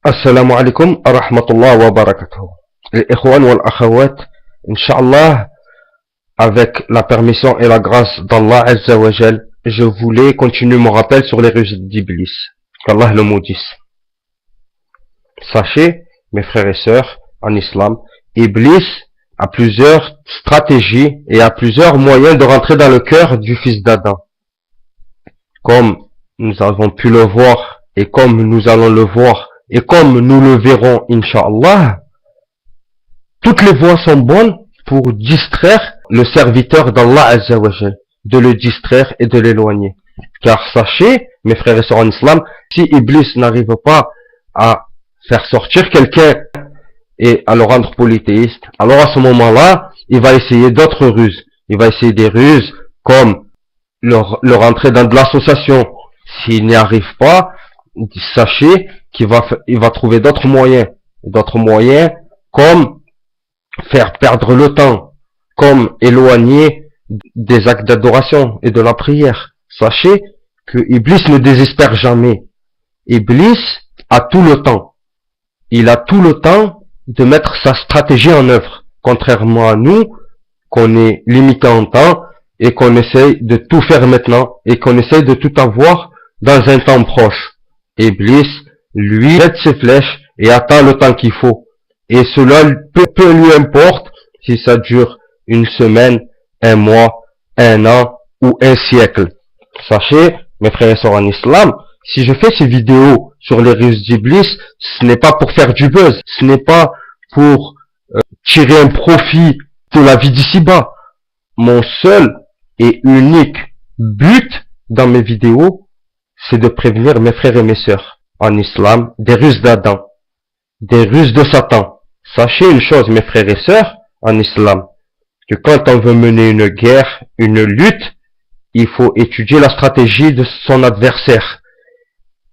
Assalamu alaikum wa rahmatullah wa barakatuh. Les ikhwan wal akhawat, Inch'Allah, avec la permission et la grâce d'Allah Azza wa Jal, je voulais continuer mon rappel sur les ruses d'Iblis. Qu'Allah le maudisse. Sachez, mes frères et sœurs, en islam, Iblis a plusieurs stratégies et a plusieurs moyens de rentrer dans le cœur du fils d'Adam. Comme nous avons pu le voir et comme nous allons le voir et comme nous le verrons, Inch'Allah, toutes les voies sont bonnes pour distraire le serviteur d'Allah Azza wa Jal, de le distraire et de l'éloigner. Car sachez, mes frères et sœurs en islam, si Iblis n'arrive pas à faire sortir quelqu'un et à le rendre polythéiste, alors à ce moment-là, il va essayer d'autres ruses. Il va essayer des ruses comme le rentrer dans de l'association. S'il n'y arrive pas, sachez qu'il va trouver d'autres moyens comme faire perdre le temps, comme éloigner des actes d'adoration et de la prière. Sachez que Iblis ne désespère jamais. Iblis a tout le temps. Il a tout le temps de mettre sa stratégie en œuvre. Contrairement à nous, qu'on est limité en temps et qu'on essaye de tout faire maintenant et qu'on essaye de tout avoir dans un temps proche. Iblis, lui, jette ses flèches et attend le temps qu'il faut. Et cela peu lui importe si ça dure une semaine, un mois, un an ou un siècle. Sachez, mes frères et sœurs en islam, si je fais ces vidéos sur les ruses d'Iblis, ce n'est pas pour faire du buzz, ce n'est pas pour tirer un profit de la vie d'ici-bas. Mon seul et unique but dans mes vidéos, c'est de prévenir mes frères et mes sœurs en islam des ruses d'Adam, des ruses de Satan. Sachez une chose, mes frères et sœurs en islam, que quand on veut mener une guerre, une lutte, il faut étudier la stratégie de son adversaire.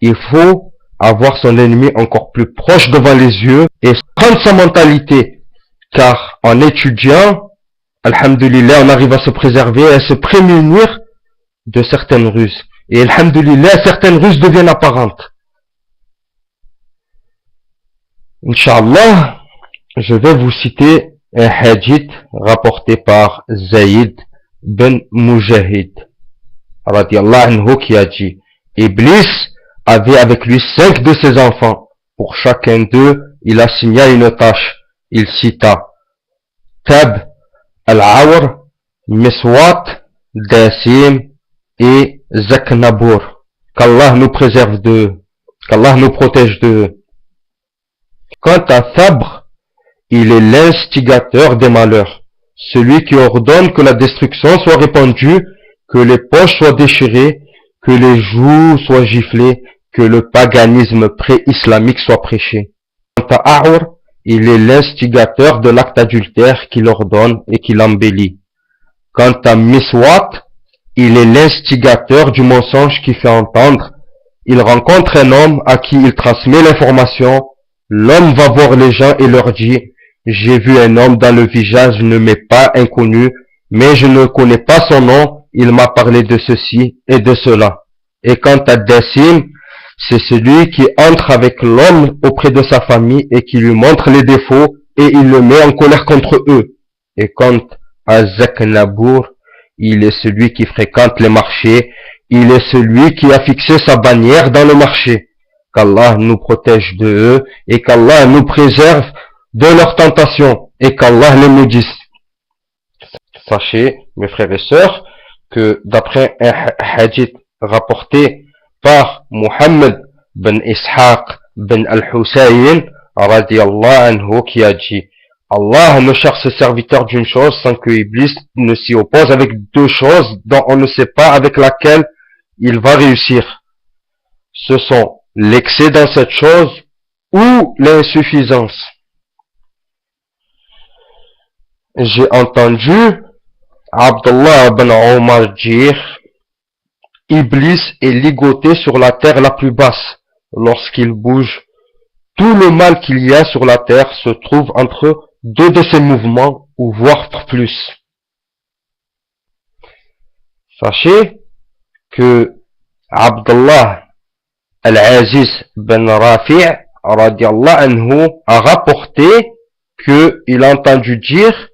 Il faut avoir son ennemi encore plus proche devant les yeux et prendre sa mentalité. Car en étudiant, alhamdulillah, on arrive à se préserver et à se prémunir de certaines ruses. Et alhamdulillah, certaines ruses deviennent apparentes. Inch'Allah, je vais vous citer un hadith rapporté par Zayd ben Mujahid, radiallahu anhu, qui a dit: Iblis avait avec lui 5 de ses enfants. Pour chacun d'eux, il assigna une tâche. Il cita Tab, Al-Awr, Miswat, Dasim et Zaknabur. Qu'Allah nous préserve d'eux, qu'Allah nous protège d'eux. Quant à Thabr, il est l'instigateur des malheurs, celui qui ordonne que la destruction soit répandue, que les poches soient déchirées, que les joues soient giflées, que le paganisme pré-islamique soit prêché. Quant à Awr, il est l'instigateur de l'acte adultère qui l'ordonne et qui l'embellit. Quant à Miswat, il est l'instigateur du mensonge qui fait entendre. Il rencontre un homme à qui il transmet l'information. L'homme va voir les gens et leur dit: j'ai vu un homme dont le visage ne m'est pas inconnu, mais je ne connais pas son nom, il m'a parlé de ceci et de cela. Et quant à Dasim, c'est celui qui entre avec l'homme auprès de sa famille et qui lui montre les défauts et il le met en colère contre eux. Et quant à Zaknabur, il est celui qui fréquente les marchés, il est celui qui a fixé sa bannière dans le marché. Qu'Allah nous protège de eux et qu'Allah nous préserve de leurs tentations et qu'Allah les maudisse. Sachez, mes frères et sœurs, que d'après un hadith rapporté par Muhammad ben Ishaq ben al-Husayn, radiallahu anhu, qui a dit: Allah ne cherche ses serviteurs d'une chose sans que Iblis ne s'y oppose avec 2 choses dont on ne sait pas avec laquelle il va réussir. Ce sont l'excès dans cette chose ou l'insuffisance. J'ai entendu Abdullah ben Omar dire: Iblis est ligoté sur la terre la plus basse. Lorsqu'il bouge, tout le mal qu'il y a sur la terre se trouve entre 2 de ses mouvements, ou voire plus. Sachez que Abdullah Al-Aziz ben Rafi' radiallahu anhu, a rapporté qu'il a entendu dire,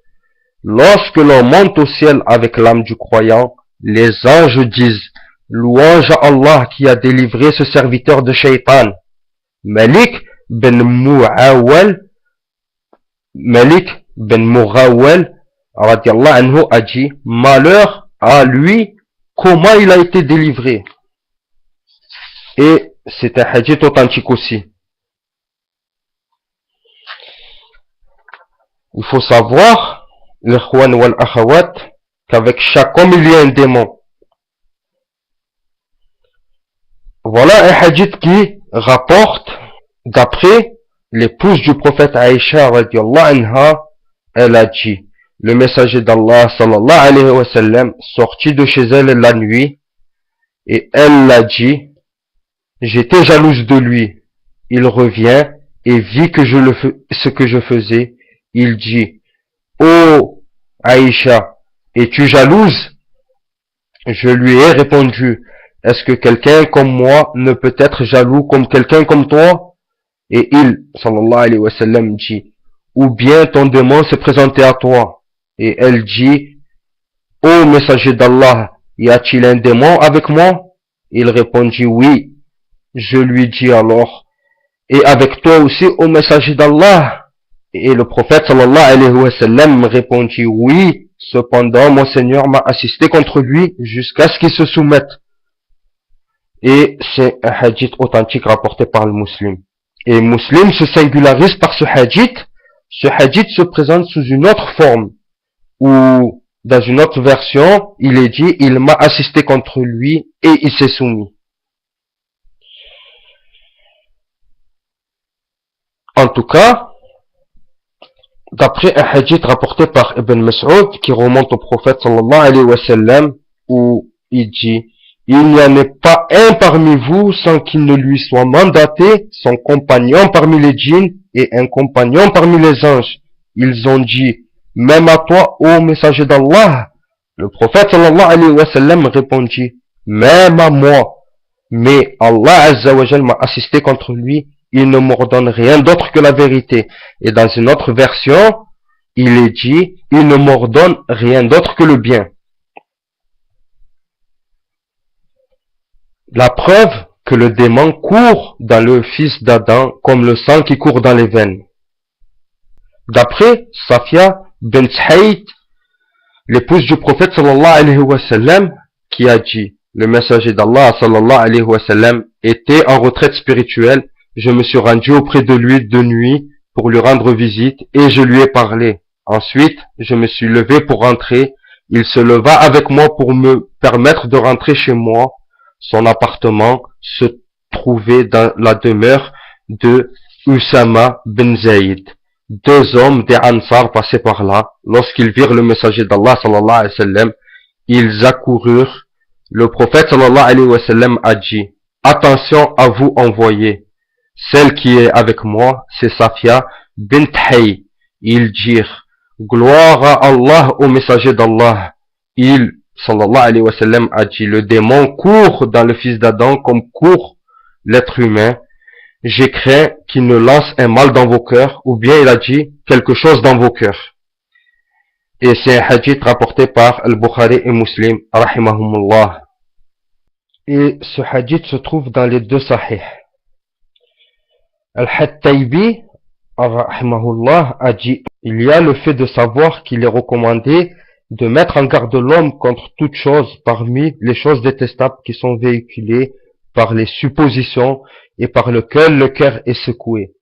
lorsque l'on monte au ciel avec l'âme du croyant, les anges disent, louange à Allah qui a délivré ce serviteur de Shaitan. Malik ben Mu'awwal, radiallahu anhu, a dit, malheur à lui, comment il a été délivré. Et c'est un hadith authentique aussi. Il faut savoir, l'ikhwan wal akhawat, qu'avec chaque homme il y a un démon. Voilà un hadith qui rapporte, d'après l'épouse du prophète Aïcha radiallahu anha, elle a dit, le messager d'Allah sallallahu alayhi wa sallam sortit de chez elle la nuit et elle l'a dit, j'étais jalouse de lui. Il revient et vit que ce que je faisais. Il dit, oh Aïcha, es-tu jalouse? Je lui ai répondu, est-ce que quelqu'un comme moi ne peut être jaloux comme quelqu'un comme toi? Et il, sallallahu alayhi wa sallam, dit, ou bien ton démon s'est présenté à toi. Et elle dit, ô messager d'Allah, y a-t-il un démon avec moi? Il répondit, oui. Je lui dis alors, et avec toi aussi, ô messager d'Allah? Et le prophète sallallahu alayhi wa sallam répondit, oui. Cependant, mon Seigneur m'a assisté contre lui jusqu'à ce qu'il se soumette. Et c'est un hadith authentique rapporté par le Muslim. Et Muslim se singularise par ce hadith. Ce hadith se présente sous une autre forme, ou dans une autre version, il est dit, il m'a assisté contre lui et il s'est soumis. En tout cas, d'après un hadith rapporté par Ibn Mas'ud, qui remonte au prophète sallallahu alayhi wa sallam, où il dit, il n'y en a pas un parmi vous sans qu'il ne lui soit mandaté son compagnon parmi les djinns et un compagnon parmi les anges. Ils ont dit, même à toi, ô messager d'Allah. Le prophète sallallahu alayhi wa sallam répondit, même à moi. Mais Allah azza wa jal m'a assisté contre lui, il ne m'ordonne rien d'autre que la vérité. Et dans une autre version, il est dit, il ne m'ordonne rien d'autre que le bien. La preuve que le démon court dans le fils d'Adam comme le sang qui court dans les veines. D'après Safia bint Hayt, l'épouse du prophète sallallahu alayhi wa sallam, qui a dit, le messager d'Allah sallallahu alayhi wa sallam était en retraite spirituelle, je me suis rendu auprès de lui de nuit pour lui rendre visite et je lui ai parlé. Ensuite, je me suis levé pour rentrer, il se leva avec moi pour me permettre de rentrer chez moi. Son appartement se trouvait dans la demeure de Usama ben Zayd. Deux hommes des Ansar passaient par là. Lorsqu'ils virent le messager d'Allah sallallahu alayhi wa sallam, ils accoururent. Le prophète sallallahu alayhi wa sallam a dit, attention à vous envoyer. Celle qui est avec moi, c'est Safia bint Hay. Ils dirent, gloire à Allah au messager d'Allah. Il sallallahu alayhi wa sallam a dit, le démon court dans le fils d'Adam comme court l'être humain. J'ai craint qu'il ne lance un mal dans vos cœurs, ou bien il a dit quelque chose dans vos cœurs. Et c'est un hadith rapporté par Al-Bukhari et Muslim, rahimahumullah. Et ce hadith se trouve dans les deux sahih. Al-Hattaybi, rahimahullah, a dit, il y a le fait de savoir qu'il est recommandé de mettre en garde l'homme contre toute chose parmi les choses détestables qui sont véhiculées par les suppositions et par lequel le cœur est secoué.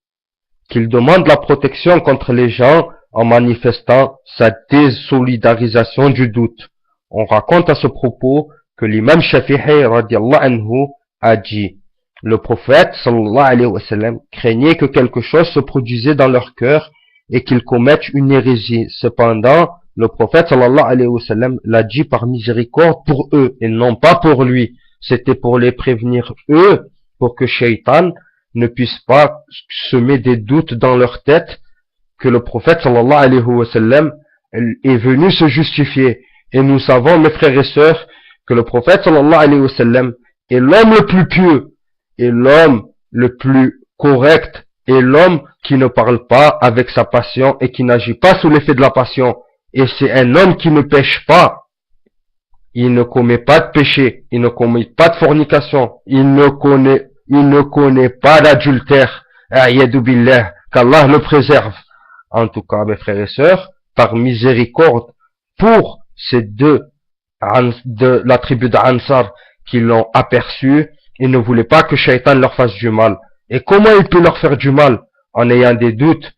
Qu'il demande la protection contre les gens en manifestant sa désolidarisation du doute. On raconte à ce propos que l'imam Shafi'i radiallahu anhu a dit, le prophète sallallahu alayhi wa sallam craignait que quelque chose se produisait dans leur cœur et qu'ils commettent une hérésie. Cependant, le prophète sallallahu alayhi wa sallam l'a dit par miséricorde pour eux et non pas pour lui. C'était pour les prévenir eux, pour que Shaitan ne puisse pas semer des doutes dans leur tête, que le prophète sallallahu alayhi wa sallam est venu se justifier. Et nous savons, mes frères et sœurs, que le prophète sallallahu alayhi wa sallam est l'homme le plus pieux et l'homme le plus correct et l'homme qui ne parle pas avec sa passion et qui n'agit pas sous l'effet de la passion. Et c'est un homme qui ne pêche pas. Il ne commet pas de péché. Il ne commet pas de fornication. Il ne connaît pas d'adultère. A'yadu billah. Qu'Allah le préserve. En tout cas, mes frères et sœurs, par miséricorde pour ces deux de la tribu d'Ansar qui l'ont aperçu, ils ne voulaient pas que Shaitan leur fasse du mal. Et comment il peut leur faire du mal? En ayant des doutes,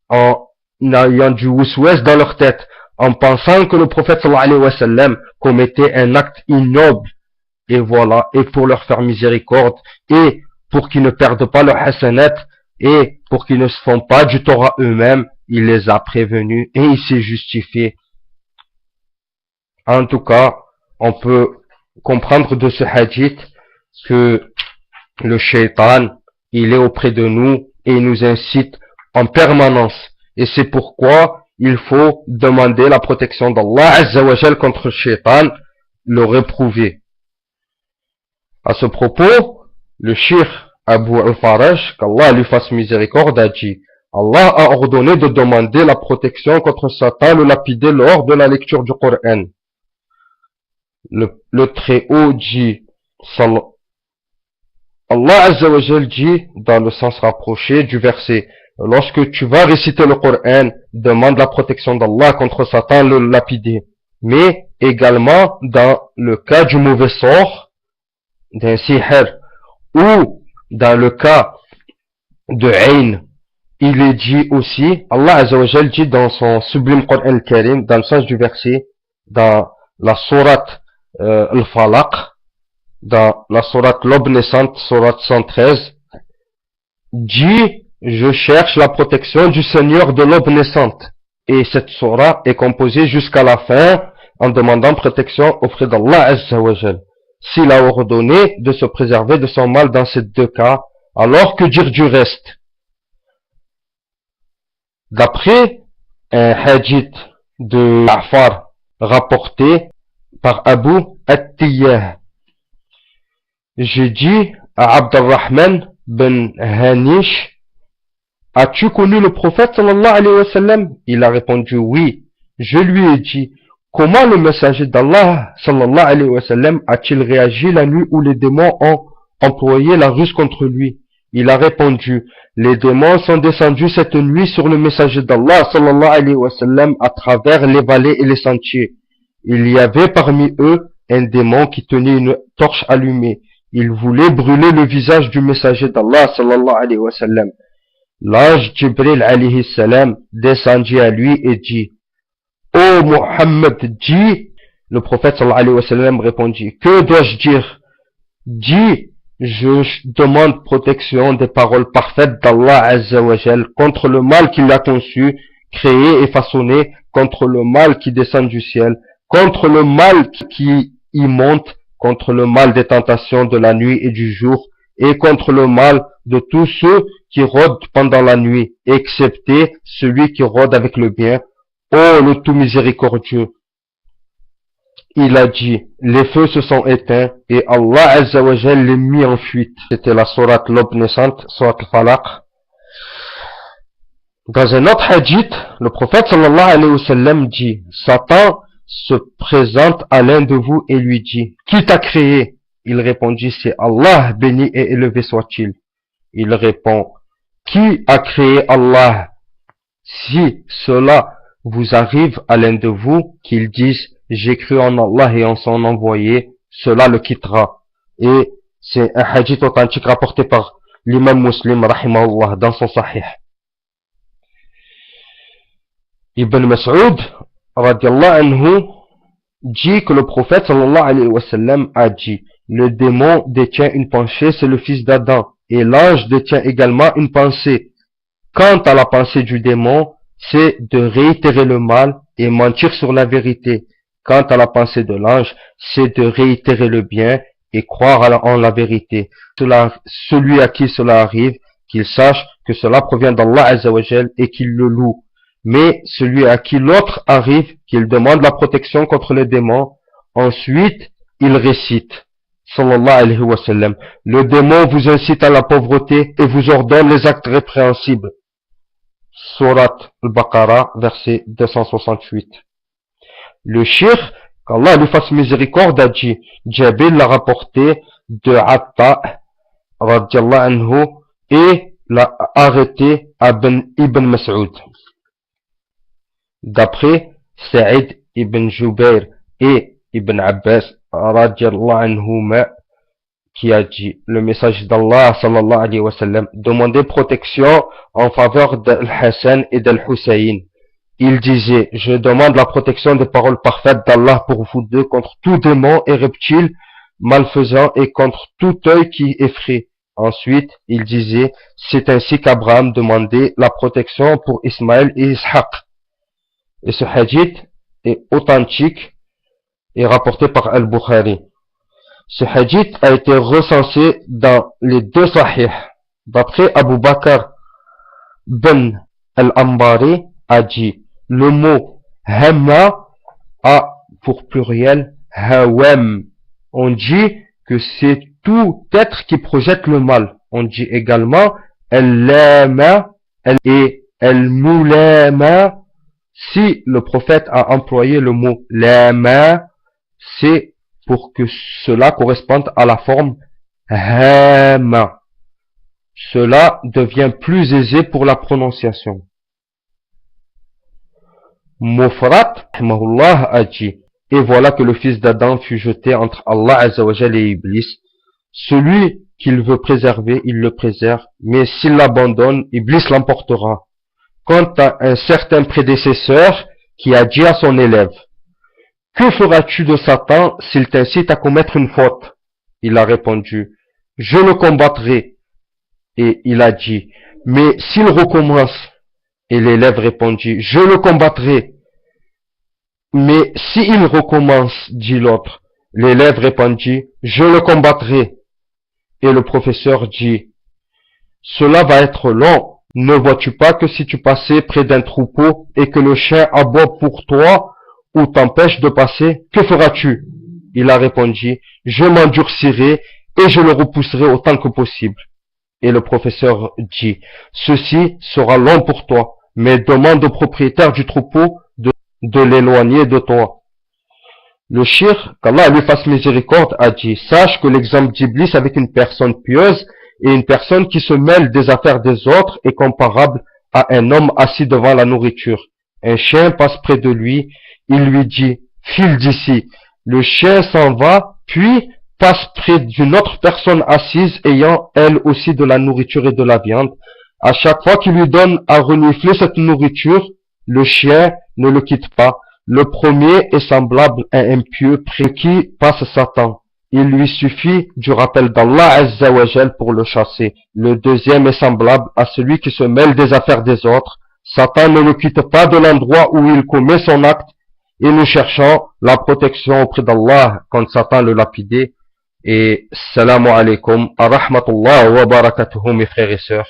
en ayant du wous-wous dans leur tête, en pensant que le prophète sallallahu alayhi wa sallam commettait un acte ignoble. Et voilà, et pour leur faire miséricorde, et pour qu'ils ne perdent pas leur hasanat, et pour qu'ils ne se font pas du tort à eux-mêmes, il les a prévenus et il s'est justifié. En tout cas, on peut comprendre de ce hadith que le shaitan, il est auprès de nous et il nous incite en permanence. Et c'est pourquoi il faut demander la protection d'Allah Azza wa Jal contre le shaitan, le réprouver. À ce propos, le cheikh Abu al-Faraj, qu'Allah lui fasse miséricorde, a dit: Allah a ordonné de demander la protection contre Satan, le lapider lors de la lecture du Coran. Le Très-Haut dit, Allah Azza wa Jal dit, dans le sens rapproché du verset, lorsque tu vas réciter le Coran, demande la protection d'Allah contre Satan, le lapider. Mais également, dans le cas du mauvais sort, d'un sihr, ou dans le cas de Ayn, il est dit aussi, Allah Azza wa Jal dit dans son sublime Coran al-Karim, dans le sens du verset, dans la sourate al-Falaq, dans la sourate l'aube naissante, sourate 113, dit: je cherche la protection du Seigneur de l'aube naissante. Et cette sourate est composée jusqu'à la fin en demandant protection auprès d'Allah Azza wa Jal. S'il a ordonné de se préserver de son mal dans ces deux cas, alors que dire du reste? D'après un hadith de Ja'far rapporté par Abu At-Tiyyah, j'ai dit à Abdurrahman ben Hanish: as-tu connu le prophète sallallahu alayhi wa sallam? Il a répondu: oui. Je lui ai dit: comment le messager d'Allah sallallahu alayhi wa sallam a-t-il réagi la nuit où les démons ont employé la ruse contre lui? Il a répondu: les démons sont descendus cette nuit sur le messager d'Allah sallallahu alayhi wa sallam à travers les vallées et les sentiers. Il y avait parmi eux un démon qui tenait une torche allumée. Il voulait brûler le visage du messager d'Allah sallallahu alayhi wa sallam. L'ange Jibril alayhi salam descendit à lui et dit: ô Muhammad, dis. Le prophète sallallahu alayhi wa sallam répondit: que dois-je dire? Dis: je demande protection des paroles parfaites d'Allah Azza wa Jal contre le mal qu'il a conçu, créé et façonné, contre le mal qui descend du ciel, contre le mal qui y monte, contre le mal des tentations de la nuit et du jour, et contre le mal de tous ceux qui rôdent pendant la nuit, excepté celui qui rôde avec le bien. Ô le tout miséricordieux! Il a dit: les feux se sont éteints et Allah Azza wa Jal les mit en fuite. C'était la sourate l'aube naissante, sourate al-Falaq. Dans un autre hadith, le prophète sallallahu alayhi wa sallam dit: Satan se présente à l'un de vous et lui dit: qui t'a créé? Il répondit: c'est Allah, béni et élevé soit-il. Il répond: qui a créé Allah? Si cela vous arrive à l'un de vous, qu'il dise: j'ai cru en Allah et en son envoyé, cela le quittera. Et c'est un hadith authentique rapporté par l'imam Muslim rahimahullah dans son sahih. Ibn Mas'ud radiallahu anhu dit que le prophète sallallahu alayhi wa sallam a dit: le démon détient une pensée, c'est le fils d'Adam, et l'ange détient également une pensée. Quant à la pensée du démon, c'est de réitérer le mal et mentir sur la vérité. Quant à la pensée de l'ange, c'est de réitérer le bien et croire en la vérité. Celui à qui cela arrive, qu'il sache que cela provient d'Allah Azza wa Jal et qu'il le loue. Mais celui à qui l'autre arrive, qu'il demande la protection contre les démons, ensuite il récite: sallallahu alayhi wa sallam. Le démon vous incite à la pauvreté et vous ordonne les actes répréhensibles. Surat al-Baqarah, verset 268. Le shirk, qu'Allah lui fasse miséricorde, a dit, Jabir l'a rapporté de Atta, radiallahu anhu, et l'a arrêté à Ibn Mas'ud. D'après Saïd ibn Jubayr et Ibn Abbas, radiallahu anhuma, qui a dit, le message d'Allah, sallallahu alayhi wa sallam, demandait protection en faveur d'Al-Hassan et d'Al-Hussein. Il disait, je demande la protection des paroles parfaites d'Allah pour vous deux contre tout démon et reptile malfaisant et contre tout œil qui effraie. Ensuite, il disait, c'est ainsi qu'Abraham demandait la protection pour Ismaël et Ishaq. Et ce hadith est authentique et rapporté par Al-Bukhari. Ce hadith a été recensé dans les deux sahih. D'après Abu Bakr ben al-Ambari a dit, le mot hamma a pour pluriel hawam. On dit que c'est tout être qui projette le mal. On dit également al-lama et al-mulama. Si le prophète a employé le mot lama, c'est pour que cela corresponde à la forme hama. Cela devient plus aisé pour la prononciation. Mufrat, rahimahullah, a dit, et voilà que le fils d'Adam fut jeté entre Allah Azzawajal et Iblis. Celui qu'il veut préserver, il le préserve, mais s'il l'abandonne, Iblis l'emportera. Quant à un certain prédécesseur qui a dit à son élève, que feras-tu de Satan s'il t'incite à commettre une faute? Il a répondu, je le combattrai. Et il a dit, mais s'il recommence? Et l'élève répondit, je le combattrai. Mais s'il recommence, dit l'autre. L'élève répondit, je le combattrai. Et le professeur dit, cela va être long. Ne vois-tu pas que si tu passais près d'un troupeau et que le chien aboie pour toi ou t'empêche de passer, que feras-tu? Il a répondu, je m'endurcirai et je le repousserai autant que possible. Et le professeur dit, ceci sera long pour toi, mais demande au propriétaire du troupeau de l'éloigner de toi. Le shirk, qu'Allah lui fasse miséricorde, a dit, sache que l'exemple d'Iblis avec une personne pieuse et une personne qui se mêle des affaires des autres est comparable à un homme assis devant la nourriture. Un chien passe près de lui, il lui dit, file d'ici. Le chien s'en va, puis passe près d'une autre personne assise ayant elle aussi de la nourriture et de la viande. À chaque fois qu'il lui donne à renifler cette nourriture, le chien ne le quitte pas. Le premier est semblable à un pieux près qui passe Satan. Il lui suffit du rappel d'Allah Azza wa Jal pour le chasser. Le deuxième est semblable à celui qui se mêle des affaires des autres. Satan ne le quitte pas de l'endroit où il commet son acte et nous cherchons la protection auprès d'Allah quand Satan le lapidait. Et salam alaikum wa rahmatullah wa barakatuhu mes frères et sœurs.